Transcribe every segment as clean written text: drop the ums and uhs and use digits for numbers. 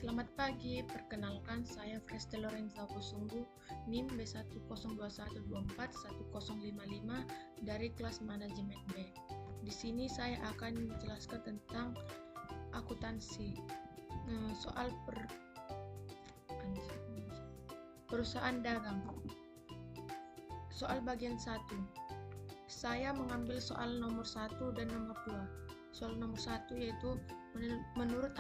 Selamat pagi, perkenalkan saya Freste Lorenza Busunggu, NIM B10212410055 dari kelas manajemen B. Di sini saya akan menjelaskan tentang akuntansi. Soal perusahaan dagang. Soal bagian 1. Saya mengambil soal nomor 1 dan nomor 2. Soal nomor 1 yaitu menurut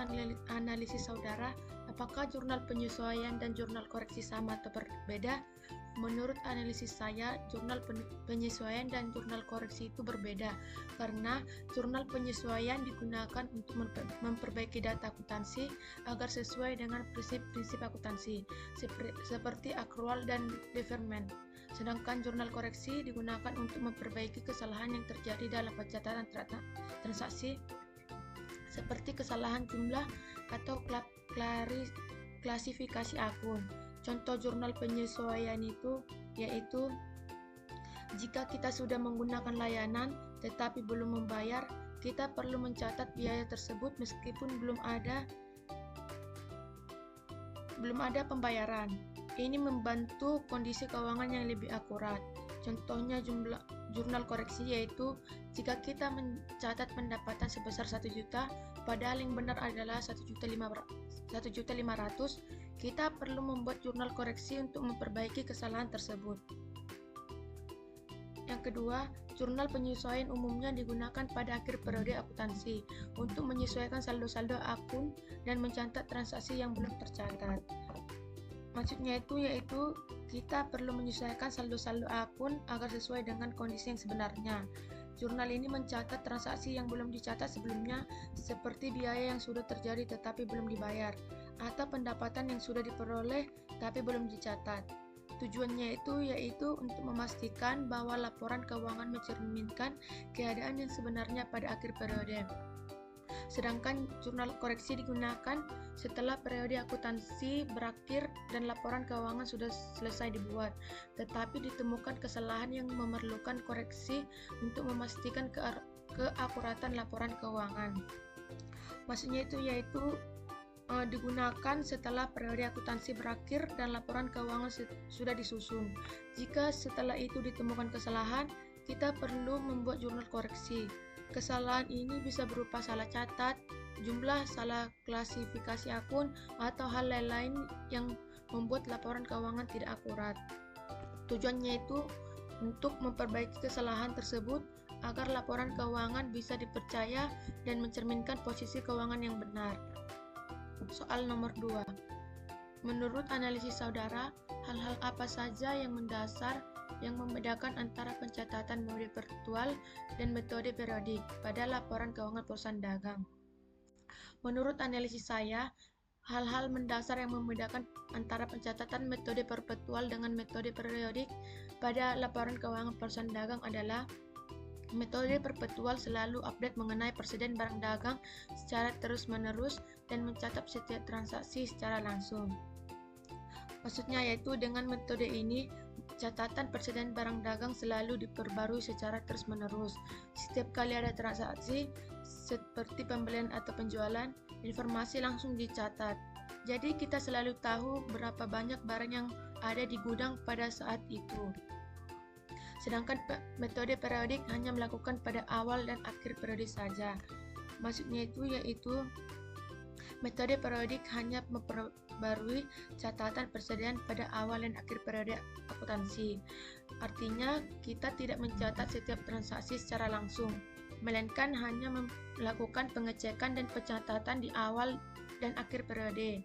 analisis saudara, apakah jurnal penyesuaian dan jurnal koreksi sama atau berbeda? Menurut analisis saya, jurnal penyesuaian dan jurnal koreksi itu berbeda karena jurnal penyesuaian digunakan untuk memperbaiki data akuntansi agar sesuai dengan prinsip-prinsip akuntansi seperti accrual dan deferment. Sedangkan jurnal koreksi digunakan untuk memperbaiki kesalahan yang terjadi dalam pencatatan transaksi seperti kesalahan jumlah atau klasifikasi akun. Contoh jurnal penyesuaian itu yaitu jika kita sudah menggunakan layanan tetapi belum membayar, kita perlu mencatat biaya tersebut meskipun belum ada pembayaran. Ini membantu kondisi keuangan yang lebih akurat. Contohnya jurnal koreksi yaitu jika kita mencatat pendapatan sebesar 1 juta padahal yang benar adalah 1.500.000, kita perlu membuat jurnal koreksi untuk memperbaiki kesalahan tersebut. Yang kedua, jurnal penyesuaian umumnya digunakan pada akhir periode akuntansi untuk menyesuaikan saldo-saldo akun dan mencatat transaksi yang belum tercatat. Maksudnya yaitu kita perlu menyesuaikan saldo-saldo akun agar sesuai dengan kondisi yang sebenarnya. Jurnal ini mencatat transaksi yang belum dicatat sebelumnya, seperti biaya yang sudah terjadi tetapi belum dibayar, atau pendapatan yang sudah diperoleh tapi belum dicatat. Tujuannya yaitu untuk memastikan bahwa laporan keuangan mencerminkan keadaan yang sebenarnya pada akhir periode. Sedangkan jurnal koreksi digunakan setelah periode akuntansi berakhir dan laporan keuangan sudah selesai dibuat, tetapi ditemukan kesalahan yang memerlukan koreksi untuk memastikan keakuratan laporan keuangan. Maksudnya yaitu digunakan setelah periode akuntansi berakhir dan laporan keuangan sudah disusun. Jika setelah itu ditemukan kesalahan, kita perlu membuat jurnal koreksi. Kesalahan ini bisa berupa salah catat, jumlah, salah klasifikasi akun, atau hal lain yang membuat laporan keuangan tidak akurat. Tujuannya untuk memperbaiki kesalahan tersebut agar laporan keuangan bisa dipercaya dan mencerminkan posisi keuangan yang benar. Soal nomor 2. Menurut analisis saudara, hal-hal apa saja yang mendasar yang membedakan antara pencatatan metode virtual dan metode periodik pada laporan keuangan perusahaan dagang? Menurut analisis saya, hal-hal mendasar yang membedakan antara pencatatan metode perpetual dengan metode periodik pada laporan keuangan perusahaan dagang adalah metode perpetual selalu update mengenai persediaan barang dagang secara terus-menerus dan mencatat setiap transaksi secara langsung. Maksudnya yaitu dengan metode ini, catatan persediaan barang dagang selalu diperbarui secara terus-menerus. Setiap kali ada transaksi, seperti pembelian atau penjualan, informasi langsung dicatat. Jadi kita selalu tahu berapa banyak barang yang ada di gudang pada saat itu. Sedangkan metode periodik hanya melakukan pada awal dan akhir periode saja. Maksudnya yaitu metode periodik hanya memperbarui catatan persediaan pada awal dan akhir periode akuntansi. Artinya, kita tidak mencatat setiap transaksi secara langsung, melainkan hanya melakukan pengecekan dan pencatatan di awal dan akhir periode.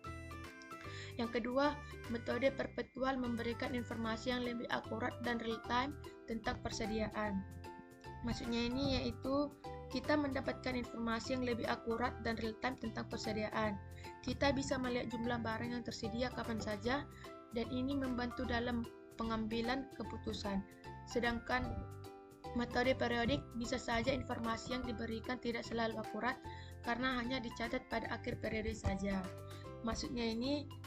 Yang kedua, metode perpetual memberikan informasi yang lebih akurat dan real time tentang persediaan. Maksudnya yaitu kita mendapatkan informasi yang lebih akurat dan real time tentang persediaan. Kita bisa melihat jumlah barang yang tersedia kapan saja, dan ini membantu dalam pengambilan keputusan. Sedangkan metode periodik bisa saja informasi yang diberikan tidak selalu akurat karena hanya dicatat pada akhir periode saja. Maksudnya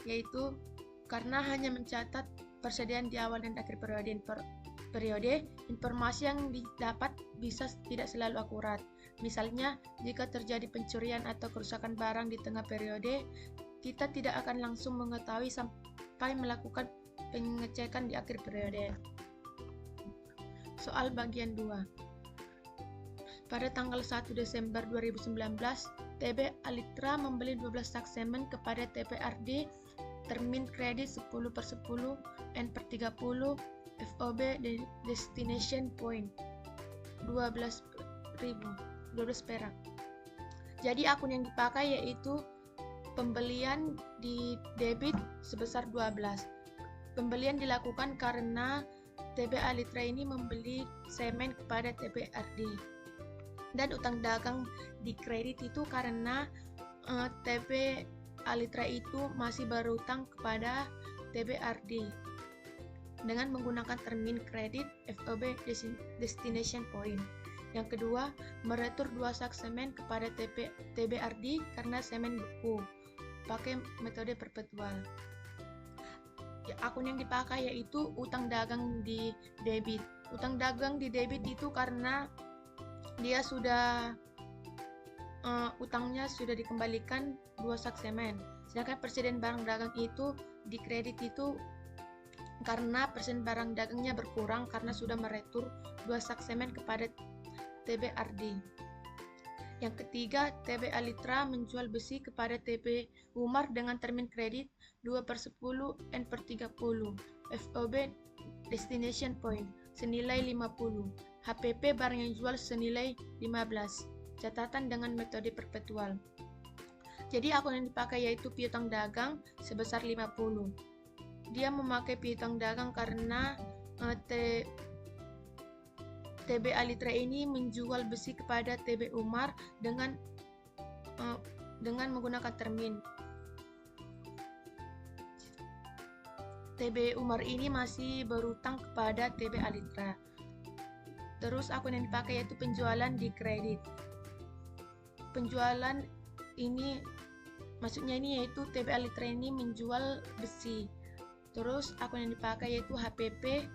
yaitu karena hanya mencatat persediaan di awal dan akhir periode, informasi yang didapat bisa tidak selalu akurat. Misalnya, jika terjadi pencurian atau kerusakan barang di tengah periode, kita tidak akan langsung mengetahui sampai melakukan pengecekan di akhir periode. Soal bagian 2. Pada tanggal 1 Desember 2019, TB Alitra membeli 12 saksemen kepada TPRD termin kredit 10/10 N/30 FOB Destination Point 12 perak. Jadi akun yang dipakai yaitu pembelian di debit sebesar 12. Pembelian dilakukan karena TB Alitra ini membeli semen kepada TPRD. Dan utang dagang di kredit itu karena TB Alitra itu masih berutang kepada TBRD dengan menggunakan termin kredit FOB Destination Point. Yang kedua, meretur 2 sak semen kepada TBRD karena semen beku pakai metode perpetual. Akun yang dipakai yaitu utang dagang di debit. Utang dagang di debit itu karena dia sudah utangnya sudah dikembalikan 2 sak semen. Sedangkan persediaan barang dagang itu di kredit itu karena persediaan barang dagangnya berkurang karena sudah meretur 2 sak semen kepada TBRD. Yang ketiga, TB Alitra menjual besi kepada TB Umar dengan termin kredit 2/10 N/30 FOB Destination Point senilai 50. HPP barang yang jual senilai 15. Catatan dengan metode perpetual. Jadi akun yang dipakai yaitu piutang dagang sebesar 50. Dia memakai piutang dagang karena TB Alitra ini menjual besi kepada TB Umar dengan menggunakan termin. TB Umar ini masih berutang kepada TB Alitra. Terus akun yang dipakai yaitu penjualan di kredit. Penjualan ini maksudnya ini yaitu TB Alitra ini menjual besi. Terus akun yang dipakai yaitu HPP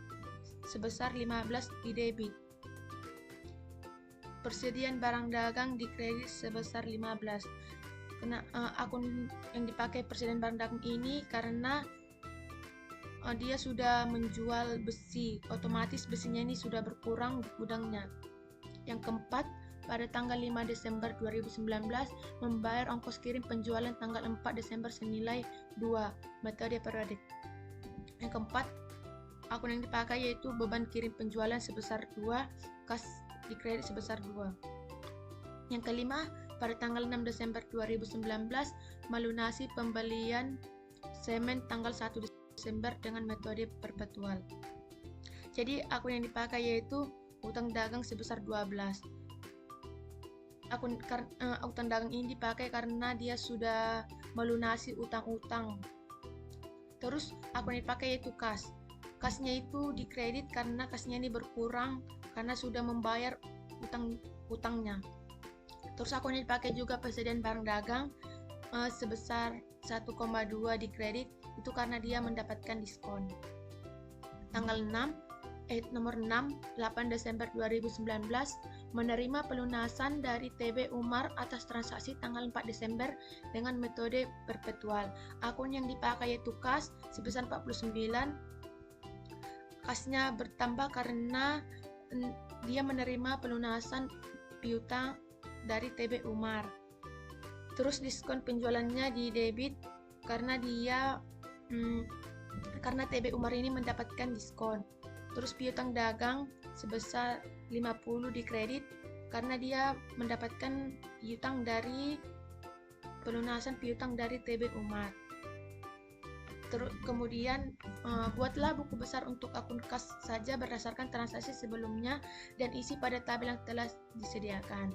sebesar 15 di debit. Persediaan barang dagang di kredit sebesar 15. Karena akun yang dipakai persediaan barang dagang ini karena dia sudah menjual besi, otomatis besinya ini sudah berkurang di gudangnya. Yang keempat, pada tanggal 5 Desember 2019 membayar ongkos kirim penjualan tanggal 4 Desember senilai 2, metode periodik. Yang keempat, akun yang dipakai yaitu beban kirim penjualan sebesar 2, kas di kredit sebesar 2. Yang kelima, pada tanggal 6 Desember 2019 melunasi pembelian semen tanggal 1 Desember dengan metode perpetual. Jadi akun yang dipakai yaitu utang dagang sebesar 12. Utang dagang ini dipakai karena dia sudah melunasi utang-utang. Terus akun yang dipakai yaitu kas. Kasnya itu di kredit karena kasnya ini berkurang karena sudah membayar utangnya. Terus akun yang dipakai juga persediaan barang dagang sebesar 1,2 di kredit itu karena dia mendapatkan diskon. Tanggal nomor 6, 8 Desember 2019 menerima pelunasan dari TB Umar atas transaksi tanggal 4 Desember dengan metode perpetual. Akun yang dipakai yaitu kas sebesar 49. Kasnya bertambah karena dia menerima pelunasan piutang dari TB Umar. Terus diskon penjualannya di debit karena karena TB Umar ini mendapatkan diskon. Terus piutang dagang sebesar 50 di kredit karena dia mendapatkan piutang dari pelunasan piutang dari TB Umar. Kemudian buatlah buku besar untuk akun kas saja berdasarkan transaksi sebelumnya dan isi pada tabel yang telah disediakan.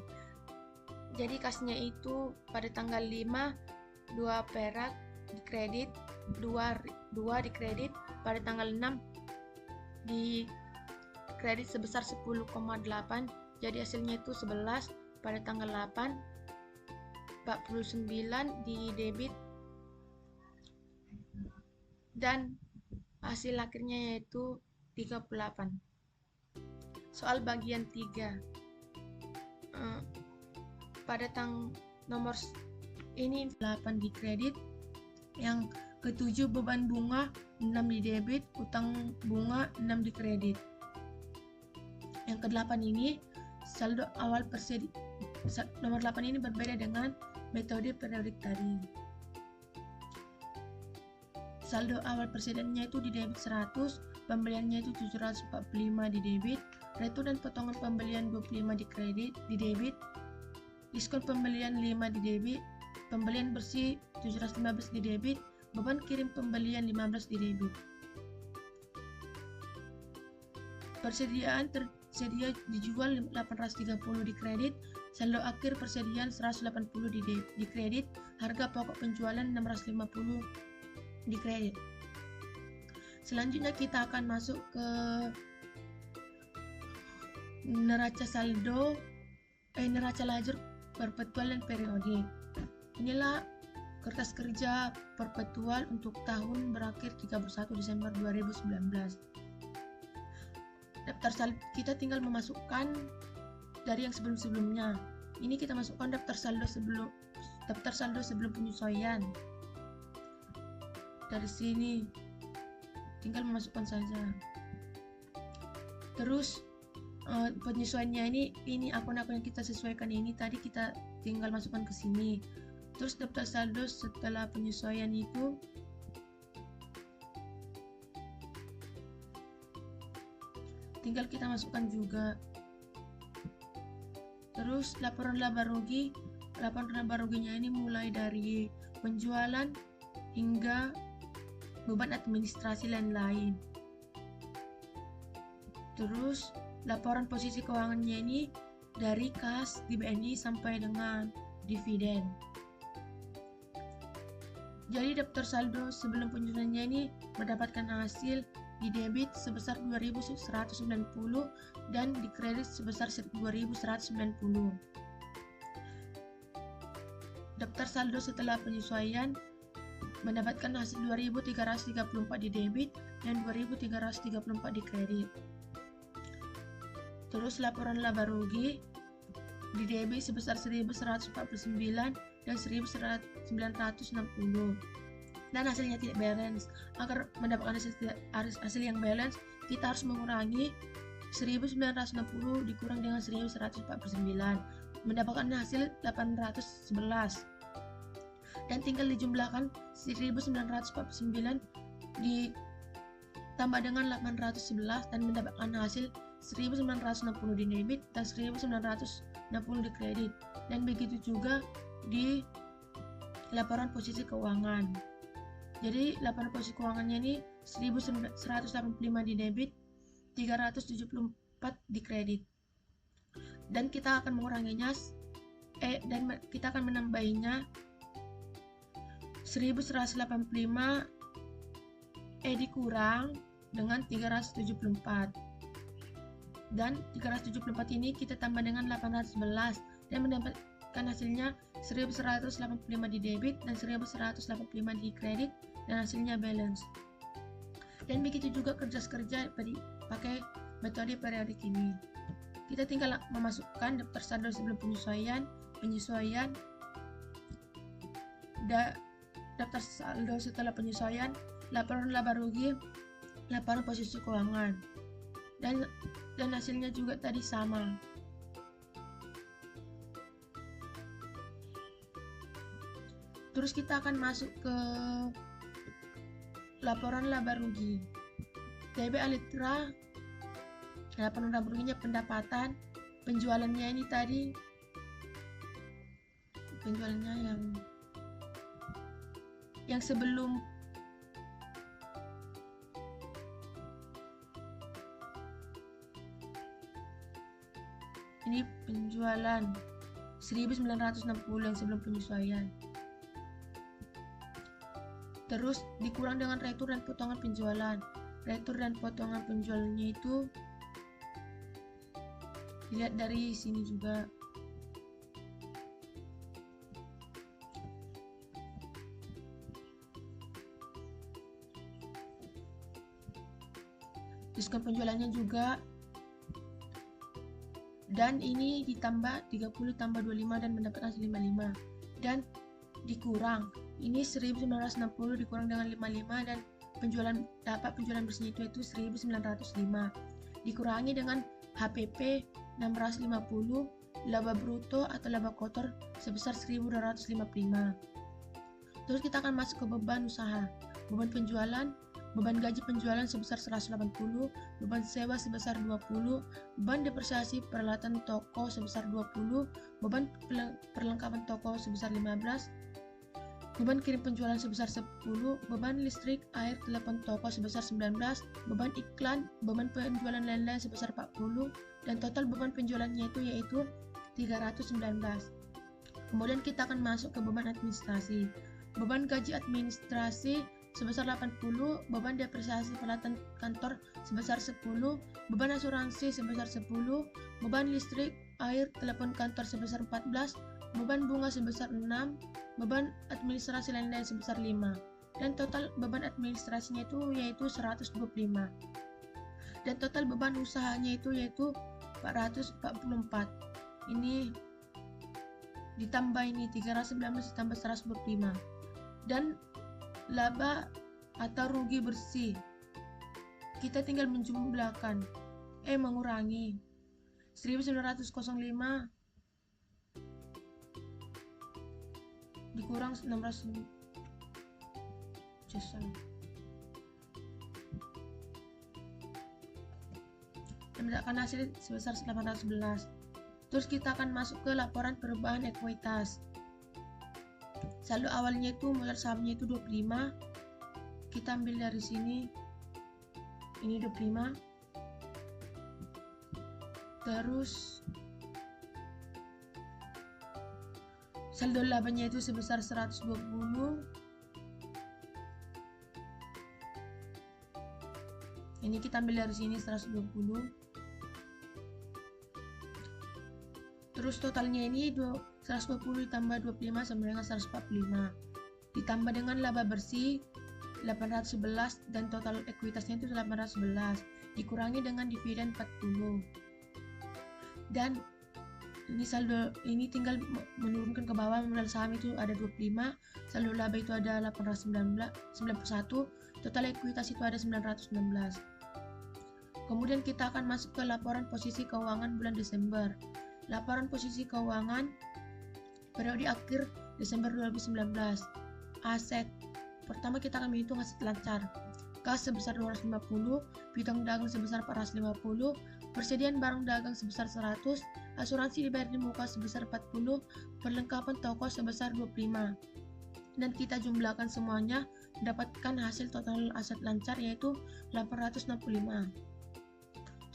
Jadi kasnya itu pada tanggal 5 2 perak di kredit, 2 di kredit, pada tanggal 6 di kredit sebesar 10,8, jadi hasilnya itu 11, pada tanggal 8 49 di debit, dan hasil akhirnya yaitu 38. Soal bagian 3. Pada nomor ini 8 di kredit, Yang ketujuh, beban bunga 6 di debit, utang bunga 6 di kredit. Yang kedelapan ini saldo awal nomor 8 ini berbeda dengan metode periodik tadi. Saldo awal persediaannya itu di debit 100, pembeliannya itu 745 di debit, retur dan potongan pembelian 25 di debit, diskon pembelian 5 di debit, pembelian bersih 715 di debit, beban kirim pembelian 15 di debit. Persediaan tersedia dijual 830 di kredit, saldo akhir persediaan 180 di kredit, harga pokok penjualan 650 di kredit. Selanjutnya kita akan masuk ke neraca lajur perpetual dan periodik. Inilah kertas kerja perpetual untuk tahun berakhir 31 Desember 2019. Daftar saldo kita tinggal memasukkan dari yang sebelum-sebelumnya. Ini kita masukkan daftar saldo sebelum penyesuaian. Dari sini tinggal memasukkan saja. Terus penyesuaiannya ini akun-akun yang kita sesuaikan ini tadi kita tinggal masukkan ke sini. Terus daftar saldo setelah penyesuaian itu tinggal kita masukkan juga. Terus laporan laba ruginya ini mulai dari penjualan hingga beban administrasi lain-lain. Terus laporan posisi keuangannya ini dari kas di BNI sampai dengan dividen. Jadi daftar saldo sebelum penyesuaiannya ini mendapatkan hasil di debit sebesar 2.190 dan di kredit sebesar 2.190. Daftar saldo setelah penyesuaian mendapatkan hasil 2.334 di debit dan 2.334 di kredit. Terus laporan laba rugi di debit sebesar 1.149 dan 1.960 dan hasilnya tidak balance. Agar mendapatkan hasil yang balance, kita harus mengurangi 1.960 dikurang dengan 1.149, mendapatkan hasil 811. Dan tinggal dijumlahkan 1.949 ditambah dengan 811 dan mendapatkan hasil 1.960 di debit dan 1.960 di kredit. Dan begitu juga di laporan posisi keuangan. Jadi laporan posisi keuangannya ini 1.185 di debit, 374 di kredit. Dan kita akan menguranginya dan kita akan menambahinya 1.185 dikurang dengan 374. Dan 374 ini kita tambah dengan 811 dan mendapatkan hasilnya 1.185 di debit dan 1.185 di kredit dan hasilnya balance. Dan begitu juga kerja pakai metode periodik ini. Kita tinggal memasukkan daftar saldo sebelum penyesuaian, daftar saldo setelah penyesuaian, laporan laba rugi, laporan posisi keuangan. Dan hasilnya juga tadi sama. Terus kita akan masuk ke laporan laba rugi. TB Alitra, laporan laba ruginya pendapatan, penjualannya ini tadi, penjualannya yang sebelum ini penjualan 1.960 yang sebelum penyesuaian. Terus dikurang dengan retur dan potongan penjualan. Retur dan potongan penjualannya itu dilihat dari sini juga. Diskon penjualannya juga. Dan ini ditambah 30 tambah 25 dan mendapatkan 55. Dan dikurang Ini 1960 dikurang dengan 55 dan penjualan bersihnya itu 1905 dikurangi dengan HPP 650, laba bruto atau laba kotor sebesar 1255. Terus kita akan masuk ke beban usaha. Beban gaji penjualan sebesar 180, beban sewa sebesar 20, beban depresiasi peralatan toko sebesar 20, beban perlengkapan toko sebesar 15, beban kirim penjualan sebesar 10, beban listrik, air, telepon toko sebesar 19, beban iklan, beban penjualan lain-lain sebesar 40, dan total beban penjualannya yaitu 319. Kemudian kita akan masuk ke beban administrasi. Beban gaji administrasi sebesar 80, beban depresiasi peralatan kantor sebesar 10, beban asuransi sebesar 10, beban listrik, air, telepon kantor sebesar 14, beban bunga sebesar 6, beban administrasi lain-lain sebesar 5, dan total beban administrasinya yaitu 125. Dan total beban usahanya yaitu 444. Ini ditambah 319 ditambah 125. Dan laba atau rugi bersih kita tinggal menjumlahkan mengurangi 1905 dikurang 600 dan mendapatkan hasil sebesar 811. Terus kita akan masuk ke laporan perubahan ekuitas. Saldo awalnya modal sahamnya 25. Kita ambil dari sini, ini 25. Terus saldo labanya sebesar 120. Ini kita ambil dari sini 120. Terus totalnya ini 120 ditambah 25 sama dengan 145. Ditambah dengan laba bersih 811 dan total ekuitasnya 811. Dikurangi dengan dividen 40. Dan ini saldo ini tinggal menurunkan ke bawah. Modal saham ada 25, saldo laba ada 891, total ekuitas ada 916. Kemudian kita akan masuk ke laporan posisi keuangan bulan Desember. Laporan posisi keuangan periode akhir Desember 2019. Aset. Pertama kita akan menghitung aset lancar. Kas sebesar 250, piutang dagang sebesar 450, persediaan barang dagang sebesar 100, asuransi dibayar di muka sebesar 40, perlengkapan toko sebesar 25. Dan kita jumlahkan semuanya, mendapatkan hasil total aset lancar yaitu 865.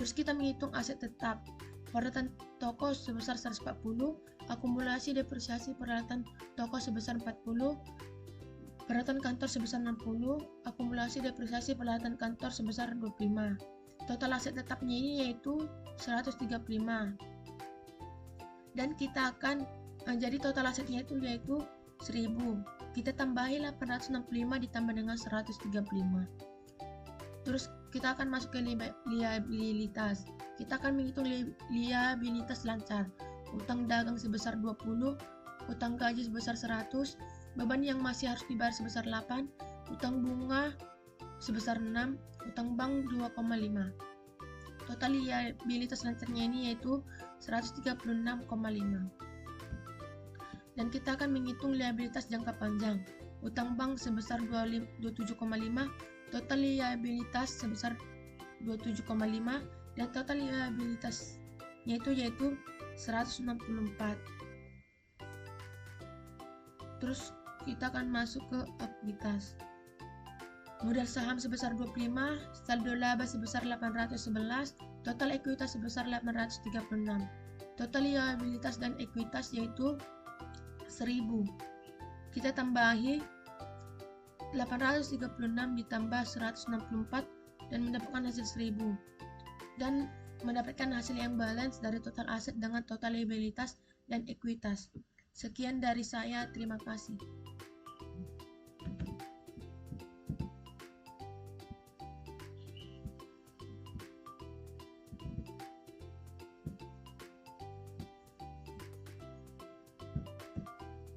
Terus kita menghitung aset tetap. Peralatan toko sebesar 140, akumulasi depresiasi peralatan toko sebesar 40, peralatan kantor sebesar 60, akumulasi depresiasi peralatan kantor sebesar 25. Total aset tetapnya ini yaitu 135. Dan kita akan jadi total asetnya yaitu 1000. Kita tambahi 865 ditambah dengan 135. Terus kita akan masuk ke liabilitas. Kita akan menghitung liabilitas lancar. Utang dagang sebesar 20, utang gaji sebesar 100, beban yang masih harus dibayar sebesar 8, utang bunga sebesar 6, utang bank 2,5. Total liabilitas lancarnya ini yaitu 136,5. Dan kita akan menghitung liabilitas jangka panjang. Utang bank sebesar 27,5, total liabilitas sebesar 27,5, dan total liabilitasnya yaitu 164. Terus kita akan masuk ke ekuitas. Modal saham sebesar 25, saldo laba sebesar 811, total ekuitas sebesar 836. Total liabilitas dan ekuitas yaitu 1000. Kita tambahi 836 ditambah 164 dan mendapatkan hasil 1000. Dan mendapatkan hasil yang balance dari total aset dengan total liabilitas dan ekuitas. Sekian dari saya, terima kasih.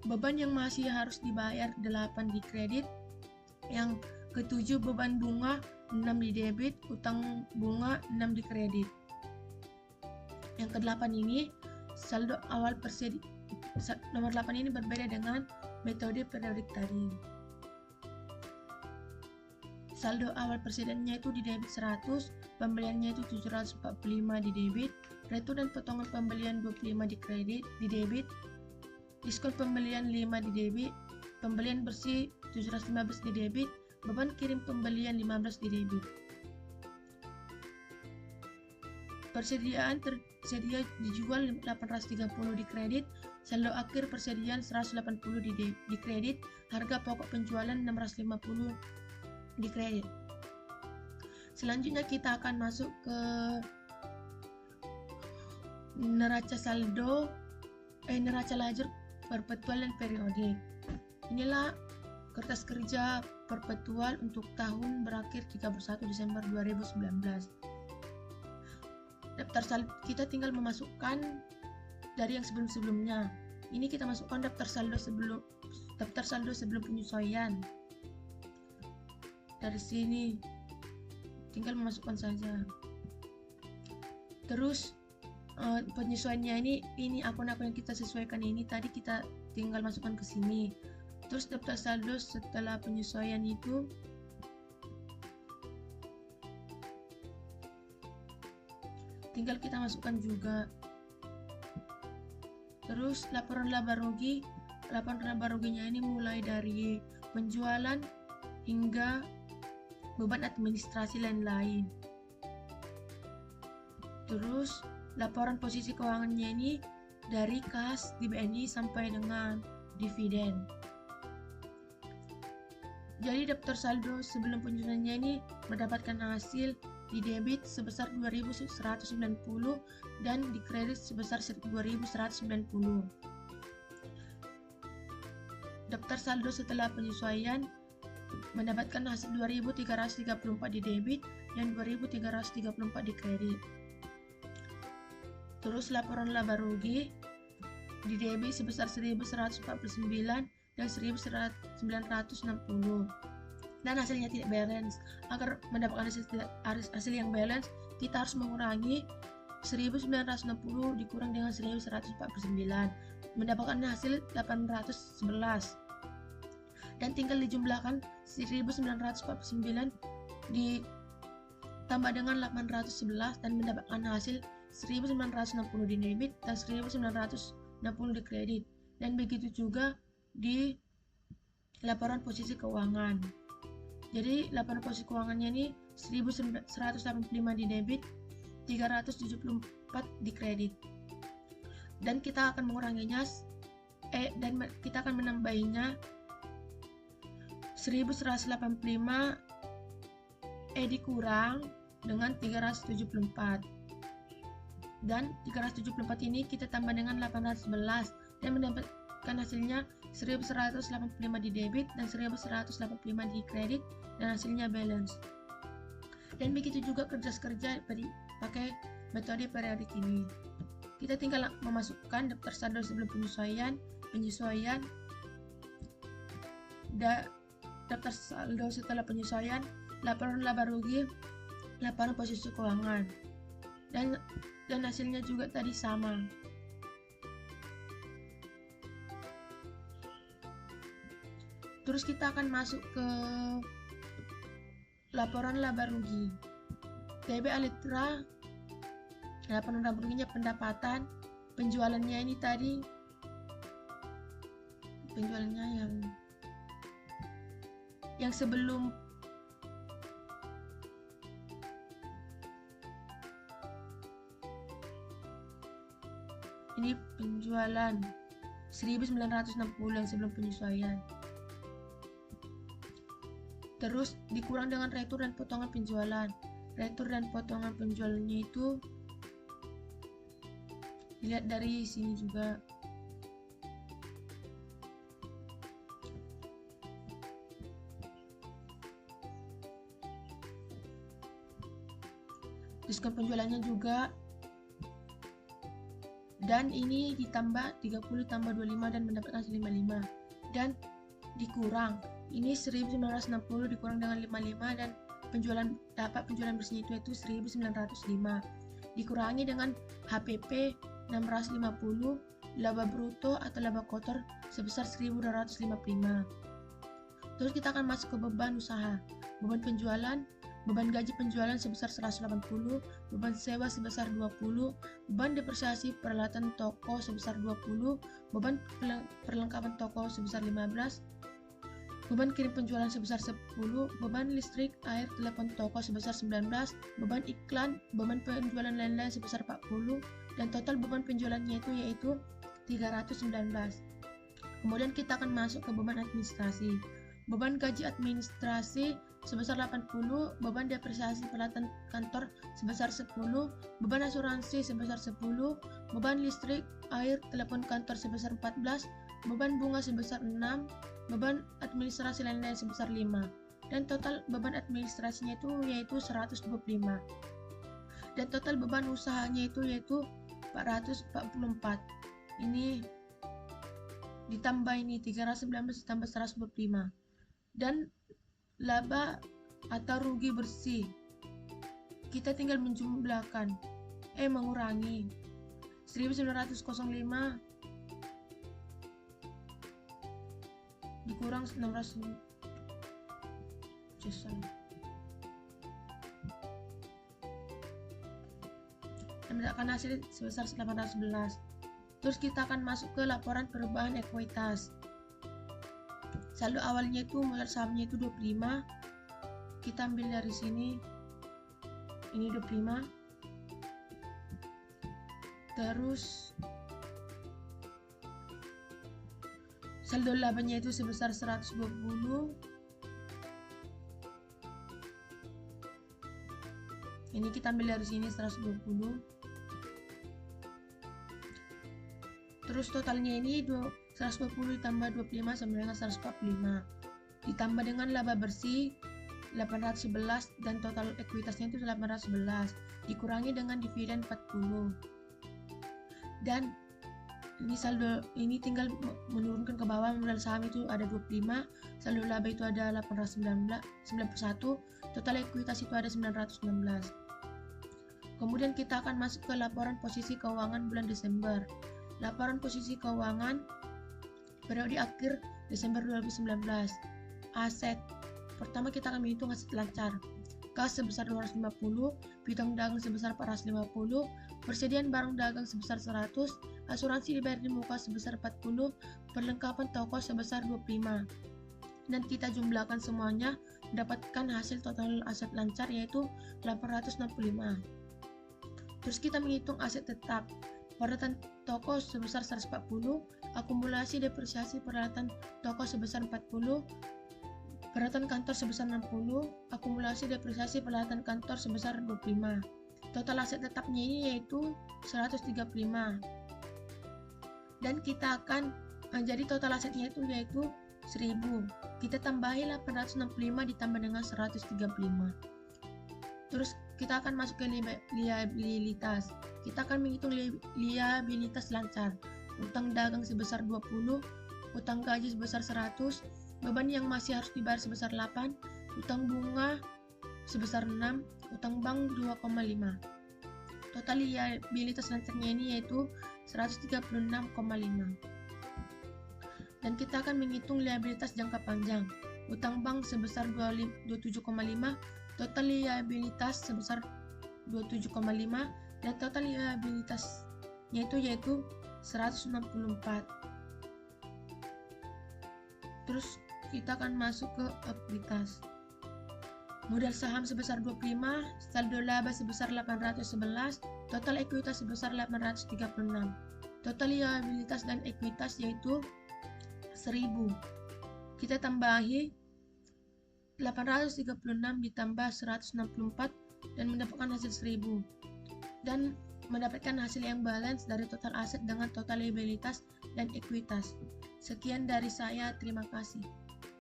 beban yang masih harus dibayar 8 di kredit. Yang ketujuh, beban bunga 6 di debit, utang bunga 6 di kredit. Yang ke-8 ini saldo awal nomor 8 ini berbeda dengan metode periodik tadi. Saldo awal persedannya itu di debit 100, pembeliannya itu 745 di debit, retur dan potongan pembelian 25 di kredit di debit, diskon pembelian 5 di debit, pembelian bersih 715 di debit, beban kirim pembelian 15 di debit. Persediaan tersedia dijual 830 di kredit, saldo akhir persediaan 180 di kredit, harga pokok penjualan 650 di kredit. Selanjutnya kita akan masuk ke neraca lajur perpetual dan periodik. Inilah kertas kerja perpetual untuk tahun berakhir 31 Desember 2019. Daftar saldo kita tinggal memasukkan dari yang sebelum-sebelumnya. Ini kita masukkan daftar saldo sebelum penyesuaian. Dari sini tinggal memasukkan saja. Terus penyesuaiannya ini akun-akun yang kita sesuaikan ini tadi kita tinggal masukkan ke sini. Terus daftar saldo setelah penyesuaian itu tinggal kita masukkan juga. Terus laporan laba ruginya ini mulai dari penjualan hingga beban administrasi lain-lain. Terus laporan posisi keuangannya ini dari kas di BNI sampai dengan dividen. Jadi daftar saldo sebelum penjualannya ini mendapatkan hasil di debit sebesar 2.190 dan di kredit sebesar 2.190. Daftar saldo setelah penyesuaian mendapatkan hasil 2.334 di debit dan 2.334 di kredit. Terus laporan laba rugi di debit sebesar 1.149 dan 1.960 dan hasilnya tidak balance. Agar mendapatkan hasil yang balance, kita harus mengurangi 1.960 dikurang dengan 1.149, mendapatkan hasil 811. Dan tinggal dijumlahkan 1.949 ditambah dengan 811 dan mendapatkan hasil 1.960 di debit dan 1.960 di kredit. Dan begitu juga di laporan posisi keuangan. Jadi laporan posisi keuangannya ini 1.185 di debit, 374 di kredit. Dan kita akan menguranginya dan kita akan menambahinya 1.185 dikurang dengan 374. Dan 374 ini kita tambah dengan 811 dan mendapatkan hasilnya 1.185 di debit dan 1.185 di kredit dan hasilnya balance. Dan begitu juga kerja pakai metode periodik ini. Kita tinggal memasukkan daftar saldo sebelum penyesuaian, daftar saldo setelah penyesuaian, laporan laba rugi, laporan posisi keuangan. Dan hasilnya juga tadi sama. Terus kita akan masuk ke laporan laba rugi. TB Alitra, laporan laba ruginya pendapatan, penjualannya ini tadi, penjualannya yang sebelum ini penjualan 1.960 yang sebelum penyesuaian. Terus dikurang dengan retur dan potongan penjualan. Retur dan potongan penjualannya itu dilihat dari sini juga. Diskon penjualannya juga dan ini ditambah 30 tambah 25 dan mendapatkan hasil 55, dan dikurang ini 1960 dikurang dengan 55 dan penjualan bersihnya itu 1905 dikurangi dengan HPP 650, laba bruto atau laba kotor sebesar 1255. Terus kita akan masuk ke beban usaha. Beban penjualan, beban gaji penjualan sebesar 180, beban sewa sebesar 20, beban depresiasi peralatan toko sebesar 20, beban perlengkapan toko sebesar 15, beban kirim penjualan sebesar 10, beban listrik, air, telepon toko sebesar 19, beban iklan, beban penjualan lain-lain sebesar 40, dan total beban penjualannya yaitu 319. Kemudian kita akan masuk ke beban administrasi. Beban gaji administrasi sebesar 80, beban depresiasi peralatan kantor sebesar 10, beban asuransi sebesar 10, beban listrik, air, telepon kantor sebesar 14, beban bunga sebesar 6, beban administrasi lain-lain sebesar 5, dan total beban administrasinya yaitu 125. Dan total beban usahanya yaitu 444. Ini ditambah ini 319 ditambah 125. Dan laba atau rugi bersih kita tinggal menjumlahkan mengurangi 1905 dikurang 600 dan mendapatkan hasil sebesar 811. Terus kita akan masuk ke laporan perubahan ekuitas. Saldo awalnya modal sahamnya 25. Kita ambil dari sini. Ini 25. Terus saldo labanya sebesar 120. Ini kita ambil dari sini 120. Terus totalnya ini 120 ditambah 25 sama dengan 145. Ditambah dengan laba bersih 811 dan total ekuitasnya 811. Dikurangi dengan dividen 40. Dan ini saldo ini tinggal menurunkan ke bawah. Modal saham ada 25, saldo laba ada 891, total ekuitas ada 916. Kemudian kita akan masuk ke laporan posisi keuangan bulan Desember. Laporan posisi keuangan periode akhir Desember 2019. Aset. Pertama kita akan menghitung aset lancar. Kas sebesar 250, piutang dagang sebesar 450, persediaan barang dagang sebesar 100, asuransi dibayar di muka sebesar 40, perlengkapan toko sebesar 25. Dan kita jumlahkan semuanya mendapatkan hasil total aset lancar yaitu 865. Terus kita menghitung aset tetap. Peralatan toko sebesar 140, akumulasi depresiasi peralatan toko sebesar 40, peralatan kantor sebesar 60, akumulasi depresiasi peralatan kantor sebesar 25. Total aset tetapnya ini yaitu 135. Dan kita akan jadi total asetnya yaitu 1000. Kita tambahi 865 ditambah dengan 135. Terus kita akan masuk ke liabilitas. Kita akan menghitung liabilitas lancar. Utang dagang sebesar 20, utang gaji sebesar 100, beban yang masih harus dibayar sebesar 8, utang bunga sebesar 6, utang bank 2,5. Total liabilitas lancarnya ini yaitu 136,5. Dan kita akan menghitung liabilitas jangka panjang. Utang bank sebesar 27,5, total liabilitas sebesar 27,5, dan total liabilitasnya yaitu 164. Terus kita akan masuk ke ekuitas. Modal saham sebesar 25, saldo laba sebesar 811, total ekuitas sebesar 836. Total liabilitas dan ekuitas yaitu 1000. Kita tambahi 836 ditambah 164 dan mendapatkan hasil 1000. Dan mendapatkan hasil yang balance dari total aset dengan total liabilitas dan ekuitas. Sekian dari saya, terima kasih.